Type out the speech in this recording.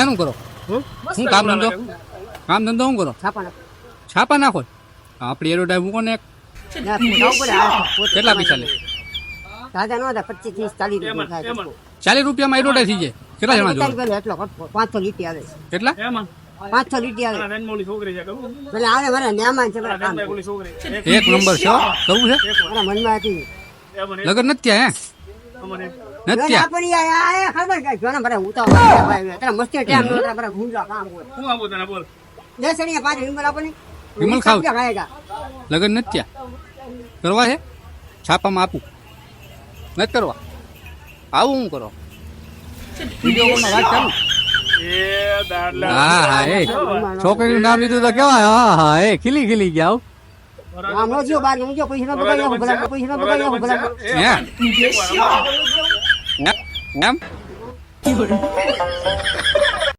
શું કરો શું કામ ધંધો શું કરો છાપા નાખો આપણી એડવર્ટાઈઝ મૂકો ને કેટલા પૈસા લે દાદા નો 25 30 40 40 રૂપિયામાં રૂપિયા એડવર્ટાઈઝ થઈ જાય કેટલા જણા જોવે એટલો 500 લીટી આવે કેટલા 500 લીટી આવે એટલે આવે મારે મહેમાન છે મારા કામ એક નંબર છે કરવું છે મારા મનમાં હતી લગન નથી થયા હે નથી થયા આપણી આ ખબર કે જોના મારે ઉતાવળ ભાઈ તારા મસ્તી ટાઈમ નો તારા મારા ગુંજા કામ હોય શું આપો તને બોલ દેસણીયા પાંચ વિમલ આપણી વિમલ ખાવ ખાયગા લગન નથી થયા કરવા છે છાપામાં આપું નથી કરવા આવું હું કરો વિડીયોમાં વાત ચાલુ એ દાડલા હા હા એ છોકરીનું નામ લીધું તો કેવાય હા હા એ ખીલી ખીલી ગયા આમ નો જીઓ બાર નો જીઓ પૈસા નો બગાડ્યો ભલા પૈસા નો બગાડ્યો ભલા એમ